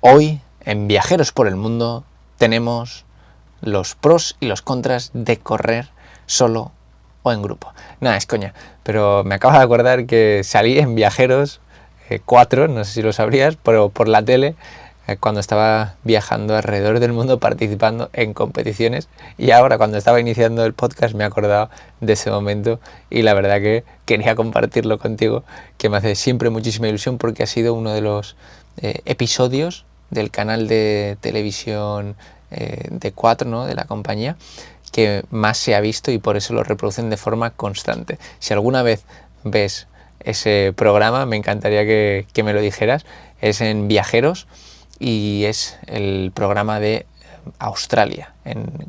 Hoy, en Viajeros por el Mundo, tenemos los pros y los contras de correr solo o en grupo. Nada, es coña, pero me acabo de acordar que salí en Viajeros 4, no sé si lo sabrías, pero por la tele, cuando estaba viajando alrededor del mundo participando en competiciones, y ahora cuando estaba iniciando el podcast me he acordado de ese momento y la verdad que quería compartirlo contigo, que me hace siempre muchísima ilusión porque ha sido uno de los episodios del canal de televisión de 4, ¿no?, de la compañía, que más se ha visto y por eso lo reproducen de forma constante. Si alguna vez ves ese programa, me encantaría que me lo dijeras. Es en Viajeros y es el programa de Australia,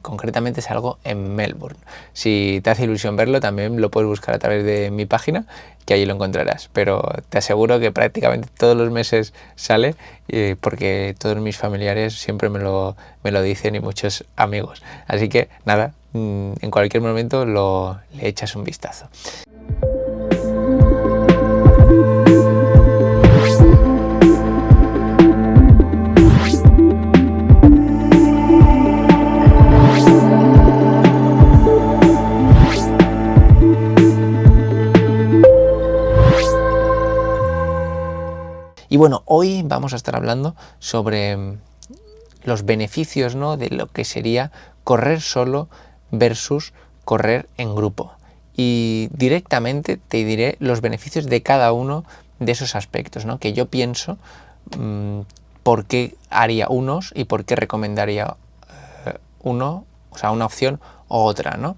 concretamente es algo en Melbourne. Si te hace ilusión verlo, también lo puedes buscar a través de mi página, que allí lo encontrarás, pero te aseguro que prácticamente todos los meses sale, porque todos mis familiares siempre me lo dicen y muchos amigos, así que nada, en cualquier momento le echas un vistazo. Y bueno, hoy vamos a estar hablando sobre los beneficios, ¿no?, de lo que sería correr solo versus correr en grupo. Y directamente te diré los beneficios de cada uno de esos aspectos, ¿no?, que yo pienso, por qué haría unos y por qué recomendaría uno, o sea, una opción u otra, ¿no?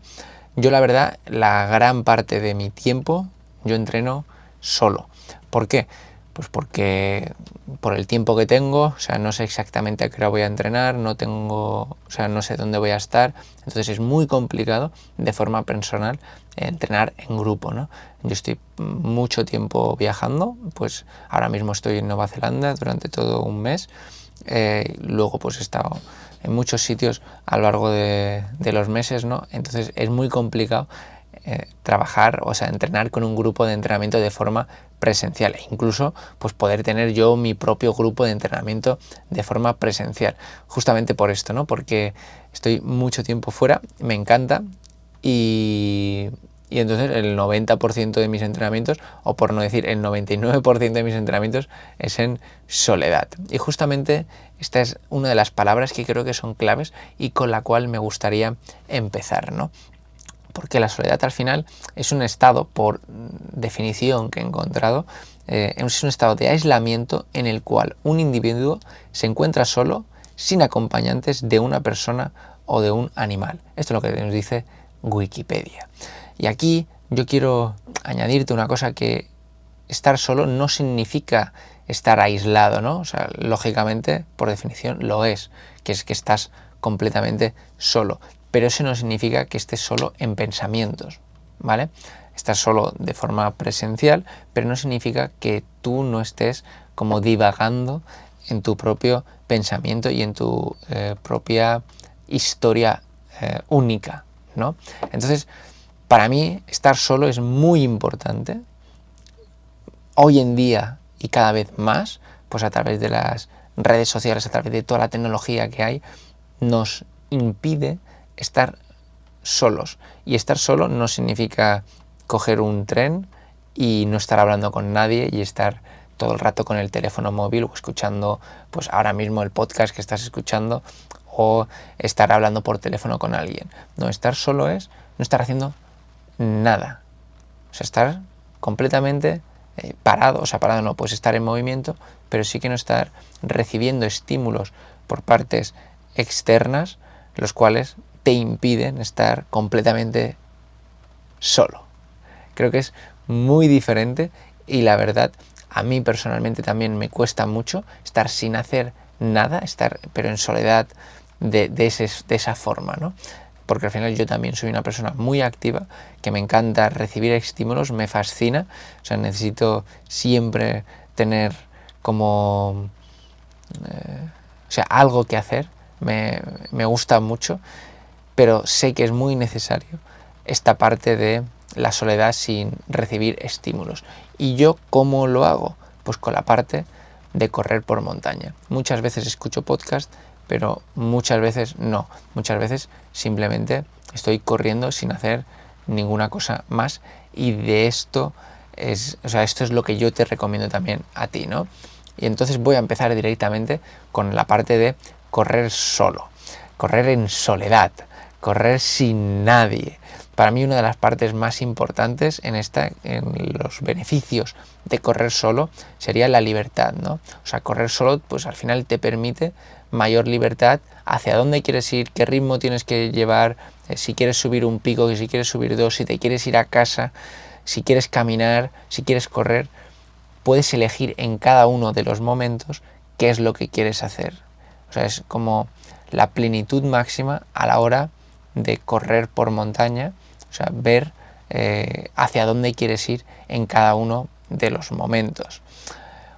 Yo la verdad, la gran parte de mi tiempo yo entreno solo. ¿Por qué? Pues porque por el tiempo que tengo, o sea, no sé exactamente a qué hora voy a entrenar, no sé dónde voy a estar, entonces es muy complicado de forma personal entrenar en grupo, ¿no? Yo estoy mucho tiempo viajando, pues ahora mismo estoy en Nueva Zelanda durante todo un mes, luego pues he estado en muchos sitios a lo largo de los meses, ¿no? Entonces es muy complicado trabajar, o sea, entrenar con un grupo de entrenamiento de forma presencial, e incluso pues poder tener yo mi propio grupo de entrenamiento de forma presencial, justamente por esto, ¿no? Porque estoy mucho tiempo fuera, me encanta y entonces el 90% de mis entrenamientos, o por no decir el 99% de mis entrenamientos, es en soledad. Y justamente esta es una de las palabras que creo que son claves y con la cual me gustaría empezar, ¿no? Porque la soledad al final es un estado, por definición que he encontrado, es un estado de aislamiento en el cual un individuo se encuentra solo, sin acompañantes de una persona o de un animal. Esto es lo que nos dice Wikipedia. Y aquí yo quiero añadirte una cosa, que estar solo no significa estar aislado, ¿no? O sea, lógicamente, por definición, lo es, que estás completamente solo. Pero eso no significa que estés solo en pensamientos, ¿vale? Estás solo de forma presencial, pero no significa que tú no estés como divagando en tu propio pensamiento y en tu propia historia única, ¿no? Entonces, para mí, estar solo es muy importante. Hoy en día, y cada vez más, pues a través de las redes sociales, a través de toda la tecnología que hay, nos impide estar solos. Y estar solo no significa coger un tren y no estar hablando con nadie y estar todo el rato con el teléfono móvil o escuchando, pues ahora mismo el podcast que estás escuchando, o estar hablando por teléfono con alguien. No, estar solo es no estar haciendo nada. O sea, estar completamente parado, o sea, parado no, pues estar en movimiento, pero sí que no estar recibiendo estímulos por partes externas, los cuales te impiden estar completamente solo. Creo que es muy diferente y la verdad, a mí personalmente también me cuesta mucho estar sin hacer nada, pero en soledad de esa forma, ¿no? Porque al final yo también soy una persona muy activa, que me encanta recibir estímulos, me fascina, o sea, necesito siempre tener como algo que hacer, me gusta mucho, pero sé que es muy necesario esta parte de la soledad sin recibir estímulos. ¿Y yo cómo lo hago? Pues con la parte de correr por montaña. Muchas veces escucho podcast, pero muchas veces no. Muchas veces simplemente estoy corriendo sin hacer ninguna cosa más, y de esto esto es lo que yo te recomiendo también a ti, ¿no? Y entonces voy a empezar directamente con la parte de correr solo, correr en soledad, correr sin nadie. Para mí una de las partes más importantes en los beneficios de correr solo sería la libertad, ¿no? O sea, correr solo pues al final te permite mayor libertad hacia dónde quieres ir, qué ritmo tienes que llevar, si quieres subir un pico, si quieres subir dos, si te quieres ir a casa, si quieres caminar, si quieres correr. Puedes elegir en cada uno de los momentos qué es lo que quieres hacer. O sea, es como la plenitud máxima a la hora de correr por montaña, o sea, ver hacia dónde quieres ir en cada uno de los momentos.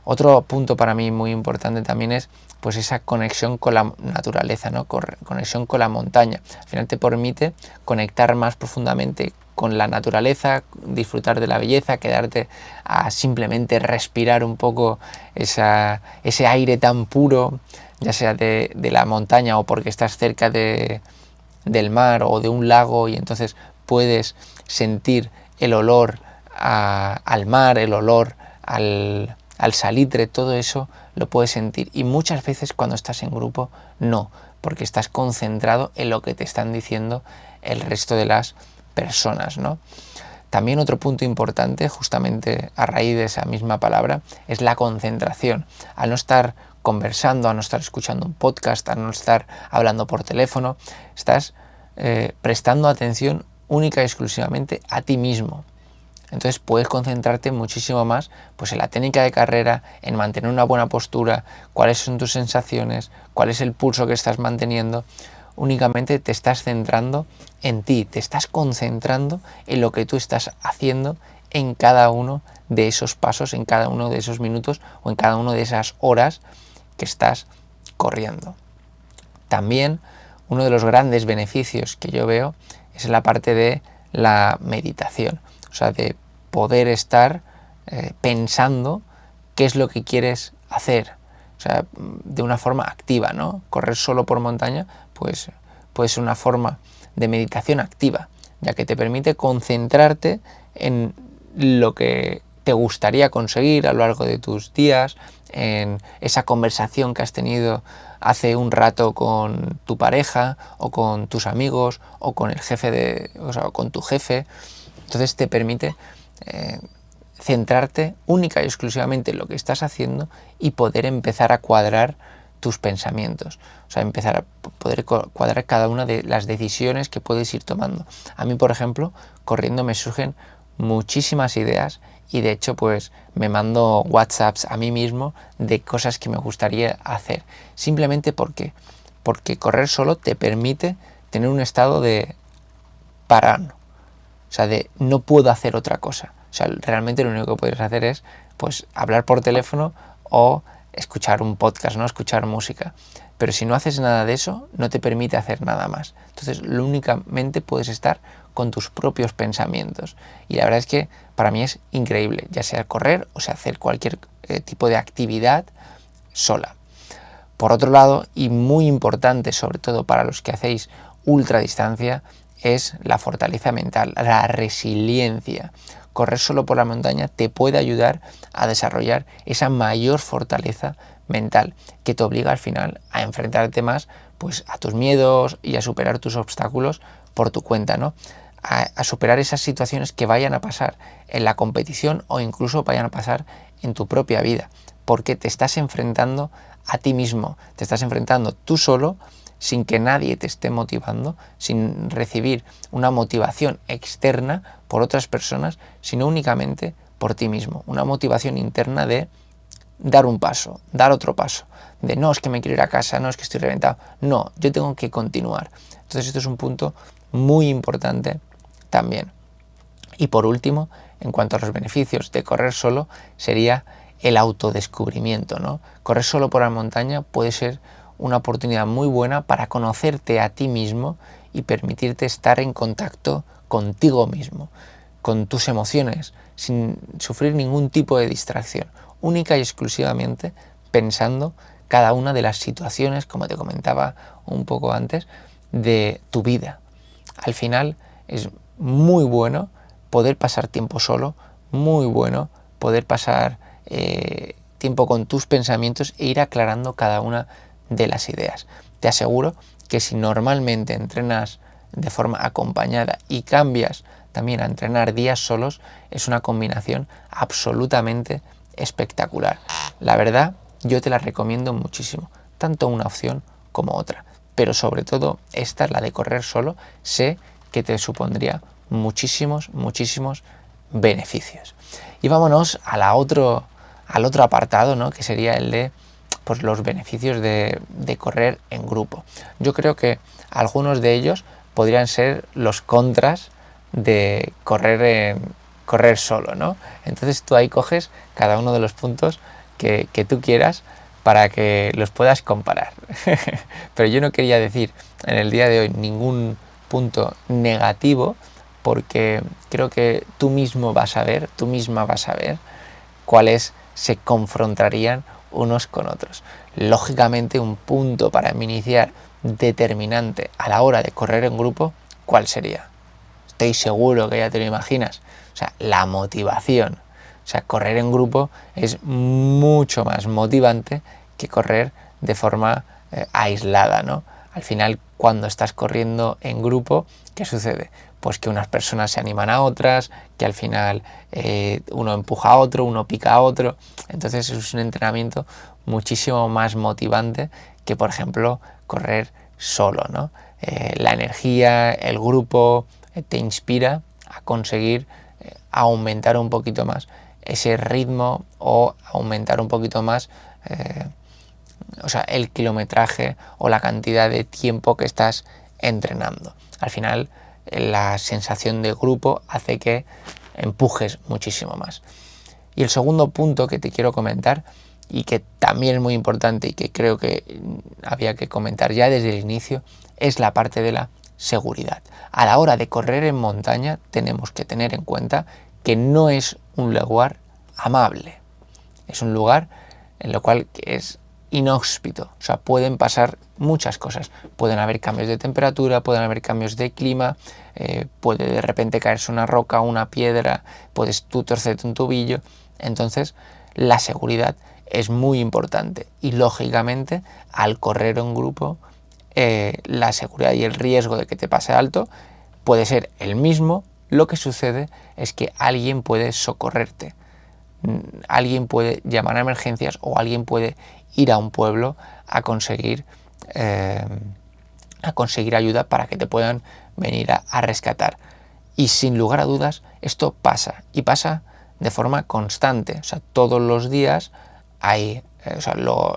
Otro punto para mí muy importante también es pues esa conexión con la naturaleza, ¿no? Conexión con la montaña. Al final te permite conectar más profundamente con la naturaleza, disfrutar de la belleza, quedarte a simplemente respirar un poco ese aire tan puro, ya sea de la montaña o porque estás cerca del mar o de un lago, y entonces puedes sentir el olor al mar, el olor al salitre, todo eso lo puedes sentir. Y muchas veces cuando estás en grupo no, porque estás concentrado en lo que te están diciendo el resto de las personas, ¿no? También otro punto importante, justamente a raíz de esa misma palabra, es la concentración. Al no estar conversando, a no estar escuchando un podcast, a no estar hablando por teléfono, estás prestando atención única y exclusivamente a ti mismo. Entonces puedes concentrarte muchísimo más pues en la técnica de carrera, en mantener una buena postura, cuáles son tus sensaciones, cuál es el pulso que estás manteniendo. Únicamente te estás centrando en ti, te estás concentrando en lo que tú estás haciendo en cada uno de esos pasos, en cada uno de esos minutos o en cada una de esas horas que estás corriendo. También uno de los grandes beneficios que yo veo es en la parte de la meditación, o sea, de poder estar pensando qué es lo que quieres hacer, o sea, de una forma activa, ¿no? Correr solo por montaña, pues puede ser una forma de meditación activa, ya que te permite concentrarte en lo que te gustaría conseguir a lo largo de tus días, en esa conversación que has tenido hace un rato con tu pareja o con tus amigos o con el jefe o con tu jefe. Entonces te permite centrarte única y exclusivamente en lo que estás haciendo y poder empezar a cuadrar tus pensamientos, o sea, empezar a poder cuadrar cada una de las decisiones que puedes ir tomando. A mí, por ejemplo, corriendo me surgen muchísimas ideas y de hecho pues me mando WhatsApps a mí mismo de cosas que me gustaría hacer, simplemente porque correr solo te permite tener un estado de parar, o sea, de no puedo hacer otra cosa. O sea, realmente lo único que puedes hacer es pues hablar por teléfono o escuchar un podcast, ¿no? Escuchar música. Pero si no haces nada de eso, no te permite hacer nada más. Entonces, únicamente puedes estar con tus propios pensamientos. Y la verdad es que para mí es increíble, ya sea correr o sea hacer cualquier tipo de actividad sola. Por otro lado, y muy importante sobre todo para los que hacéis ultradistancia, es la fortaleza mental, la resiliencia. Correr solo por la montaña te puede ayudar a desarrollar esa mayor fortaleza mental que te obliga al final a enfrentarte más pues a tus miedos y a superar tus obstáculos por tu cuenta, ¿no? A superar esas situaciones que vayan a pasar en la competición o incluso vayan a pasar en tu propia vida, porque te estás enfrentando a ti mismo, te estás enfrentando tú solo, sin que nadie te esté motivando, sin recibir una motivación externa por otras personas, sino únicamente por ti mismo, una motivación interna de dar un paso, dar otro paso, de no es que me quiero ir a casa, no es que estoy reventado, no, yo tengo que continuar. Entonces esto es un punto muy importante también. Y por último, en cuanto a los beneficios de correr solo, sería el autodescubrimiento, ¿no? Correr solo por la montaña puede ser una oportunidad muy buena para conocerte a ti mismo y permitirte estar en contacto contigo mismo, con tus emociones, sin sufrir ningún tipo de distracción, única y exclusivamente pensando cada una de las situaciones, como te comentaba un poco antes, de tu vida. Al final es muy bueno poder pasar tiempo solo, muy bueno poder pasar tiempo con tus pensamientos e ir aclarando cada una de las ideas. Te aseguro que si normalmente entrenas de forma acompañada y cambias también a entrenar días solos, es una combinación absolutamente espectacular. La verdad, yo te la recomiendo muchísimo, tanto una opción como otra, pero sobre todo esta, la de correr solo, sé que te supondría muchísimos beneficios. Y vámonos al otro apartado, ¿no? Que sería el de pues, los beneficios de correr en grupo. Yo creo que algunos de ellos podrían ser los contras de correr solo, ¿no? Entonces tú ahí coges cada uno de los puntos que tú quieras para que los puedas comparar. Pero yo no quería decir en el día de hoy ningún punto negativo, porque creo que tú misma vas a ver cuáles se confrontarían unos con otros. Lógicamente, un punto para iniciar determinante a la hora de correr en grupo, ¿cuál sería? Estoy seguro que ya te lo imaginas. O sea, la motivación. O sea, correr en grupo es mucho más motivante que correr de forma aislada, ¿no? Al final, cuando estás corriendo en grupo, ¿qué sucede? Pues que unas personas se animan a otras, que al final uno empuja a otro, uno pica a otro. Entonces es un entrenamiento muchísimo más motivante que, por ejemplo, correr solo, ¿no? La energía, el grupo te inspira a conseguir aumentar un poquito más ese ritmo o aumentar un poquito más el kilometraje o la cantidad de tiempo que estás entrenando. Al final, la sensación de grupo hace que empujes muchísimo más. Y el segundo punto que te quiero comentar, y que también es muy importante y que creo que había que comentar ya desde el inicio, es la parte de la seguridad. A la hora de correr en montaña tenemos que tener en cuenta que no es un lugar amable, es un lugar en lo cual es inhóspito, o sea, pueden pasar muchas cosas, pueden haber cambios de temperatura, pueden haber cambios de clima, puede de repente caerse una roca, una piedra, puedes tú torcerte un tobillo. Entonces la seguridad es muy importante y lógicamente al correr en grupo la seguridad y el riesgo de que te pase alto puede ser el mismo. Lo que sucede es que alguien puede socorrerte, alguien puede llamar a emergencias o alguien puede ir a un pueblo a conseguir ayuda para que te puedan venir a rescatar. Y sin lugar a dudas esto pasa y pasa de forma constante. O sea, todos los días hay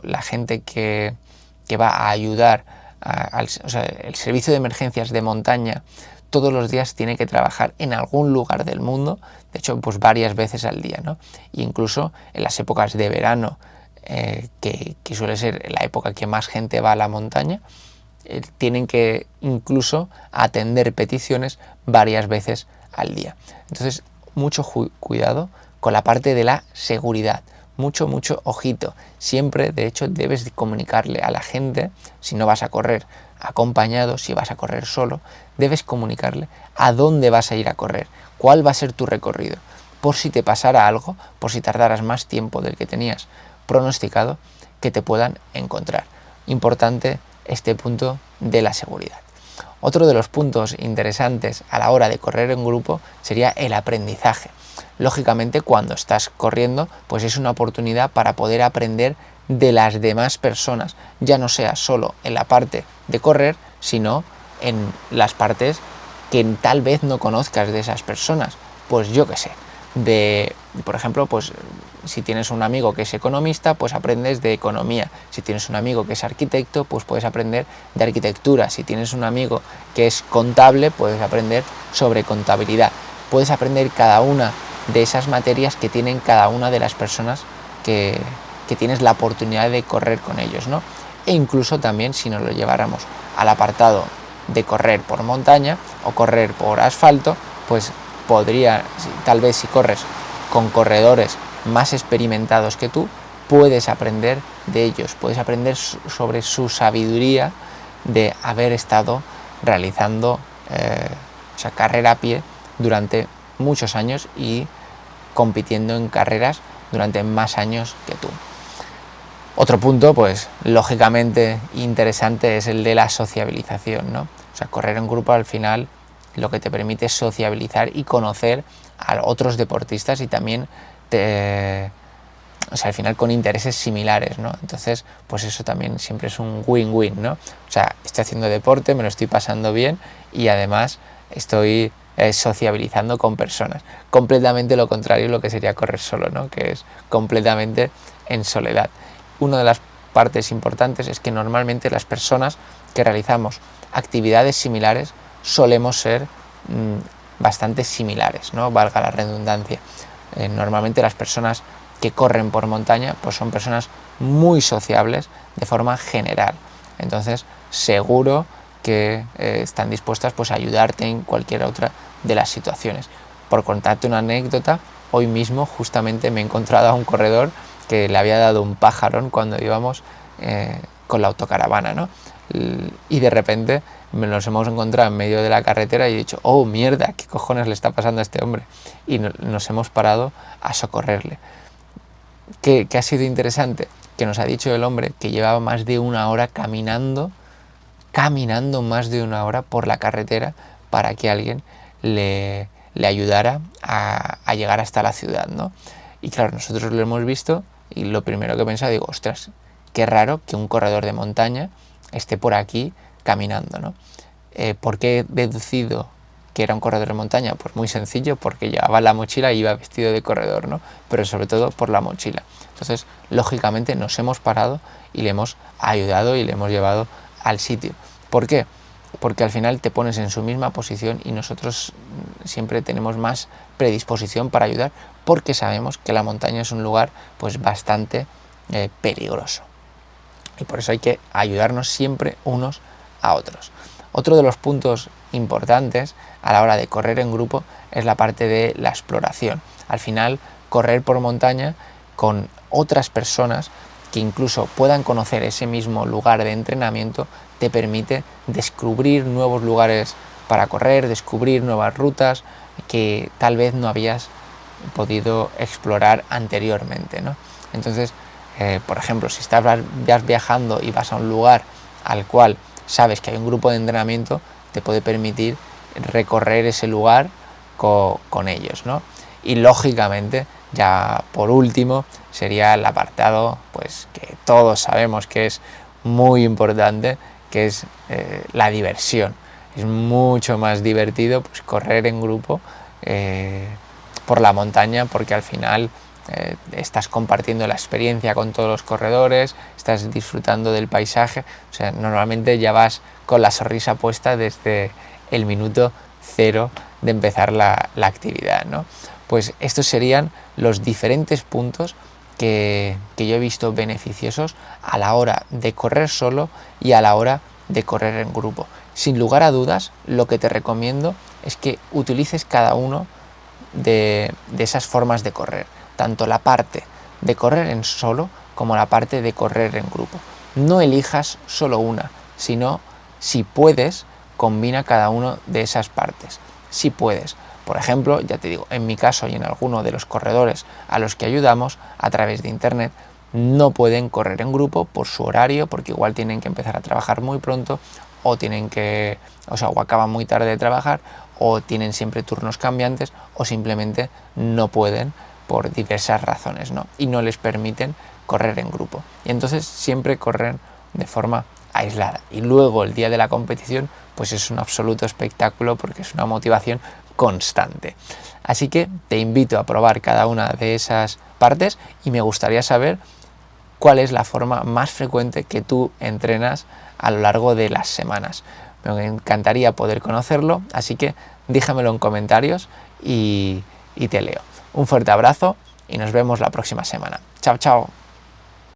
la gente que va a ayudar el servicio de emergencias de montaña todos los días tiene que trabajar en algún lugar del mundo, de hecho pues varias veces al día, ¿no? E incluso en las épocas de verano, que suele ser la época que más gente va a la montaña, tienen que incluso atender peticiones varias veces al día. Entonces, mucho cuidado con la parte de la seguridad, mucho ojito. Siempre, de hecho, debes de comunicarle a la gente, si no vas a correr acompañado, si vas a correr solo, debes comunicarle a dónde vas a ir a correr, cuál va a ser tu recorrido, por si te pasara algo, por si tardaras más tiempo del que tenías pronosticado, que te puedan encontrar. Importante este punto de la seguridad. Otro de los puntos interesantes a la hora de correr en grupo sería el aprendizaje. Lógicamente, cuando estás corriendo, pues es una oportunidad para poder aprender de las demás personas, ya no sea solo en la parte de correr, sino en las partes que tal vez no conozcas de esas personas. Pues yo qué sé, por ejemplo, pues si tienes un amigo que es economista, pues aprendes de economía. Si tienes un amigo que es arquitecto, pues puedes aprender de arquitectura. Si tienes un amigo que es contable, puedes aprender sobre contabilidad. Puedes aprender cada una de esas materias que tienen cada una de las personas que tienes la oportunidad de correr con ellos, ¿no? E incluso también si nos lo lleváramos al apartado de correr por montaña o correr por asfalto, pues tal vez si corres con corredores más experimentados que tú, puedes aprender de ellos, puedes aprender sobre su sabiduría de haber estado realizando carrera a pie durante muchos años y compitiendo en carreras durante más años que tú. Otro punto, pues lógicamente interesante, es el de la sociabilización, ¿no? O sea, correr en grupo al final lo que te permite es sociabilizar y conocer a otros deportistas y también al final con intereses similares, ¿no? Entonces, pues eso también siempre es un win-win, ¿no? O sea, estoy haciendo deporte, me lo estoy pasando bien y además estoy sociabilizando con personas. Completamente lo contrario de lo que sería correr solo, ¿no? Que es completamente en soledad. Una de las partes importantes es que normalmente las personas que realizamos actividades similares solemos ser bastante similares, ¿no? Valga la redundancia. Normalmente las personas que corren por montaña pues son personas muy sociables de forma general. Entonces seguro que están dispuestas pues a ayudarte en cualquier otra de las situaciones. Por contarte una anécdota, hoy mismo justamente me he encontrado a un corredor que le había dado un pajarón cuando íbamos con la autocaravana, ¿no? Y de repente nos hemos encontrado en medio de la carretera y he dicho, oh mierda, ¿qué cojones le está pasando a este hombre? Y nos hemos parado a socorrerle. ¿Qué ha sido interesante? Que nos ha dicho el hombre que llevaba más de una hora caminando más de una hora por la carretera para que alguien le ayudara a llegar hasta la ciudad, ¿no? Y claro, nosotros lo hemos visto y lo primero que he pensado, digo, ostras, qué raro que un corredor de montaña esté por aquí caminando, ¿no? ¿Por qué he deducido que era un corredor de montaña? Pues muy sencillo, porque llevaba la mochila y iba vestido de corredor, ¿no? Pero sobre todo por la mochila. Entonces, lógicamente nos hemos parado y le hemos ayudado y le hemos llevado al sitio. ¿Por qué? Porque al final te pones en su misma posición y nosotros siempre tenemos más predisposición para ayudar porque sabemos que la montaña es un lugar pues bastante peligroso. Y por eso hay que ayudarnos siempre unos a otros. Otro de los puntos importantes a la hora de correr en grupo es la parte de la exploración. Al final, correr por montaña con otras personas que incluso puedan conocer ese mismo lugar de entrenamiento te permite descubrir nuevos lugares para correr, descubrir nuevas rutas que tal vez no habías podido explorar anteriormente, ¿no? Entonces, por ejemplo, si estás viajando y vas a un lugar al cual sabes que hay un grupo de entrenamiento, te puede permitir recorrer ese lugar con ellos, ¿no? Y lógicamente, ya por último, sería el apartado pues que todos sabemos que es muy importante, que es la diversión. Es mucho más divertido pues correr en grupo por la montaña, porque al final estás compartiendo la experiencia con todos los corredores, estás disfrutando del paisaje, o sea, normalmente ya vas con la sonrisa puesta desde el minuto cero de empezar la actividad, ¿no? Pues estos serían los diferentes puntos que yo he visto beneficiosos a la hora de correr solo y a la hora de correr en grupo. Sin lugar a dudas, lo que te recomiendo es que utilices cada uno de esas formas de correr, tanto la parte de correr en solo como la parte de correr en grupo. No elijas solo una, sino, si puedes, combina cada una de esas partes. Si puedes. Por ejemplo, ya te digo, en mi caso y en alguno de los corredores a los que ayudamos a través de internet, no pueden correr en grupo por su horario, porque igual tienen que empezar a trabajar muy pronto o o acaban muy tarde de trabajar, o tienen siempre turnos cambiantes, o simplemente no pueden por diversas razones, ¿no? Y no les permiten correr en grupo. Y entonces siempre corren de forma aislada. Y luego el día de la competición, pues es un absoluto espectáculo porque es una motivación constante. Así que te invito a probar cada una de esas partes y me gustaría saber cuál es la forma más frecuente que tú entrenas a lo largo de las semanas. Me encantaría poder conocerlo, así que déjamelo en comentarios y te leo. Un fuerte abrazo y nos vemos la próxima semana. Chao, chao.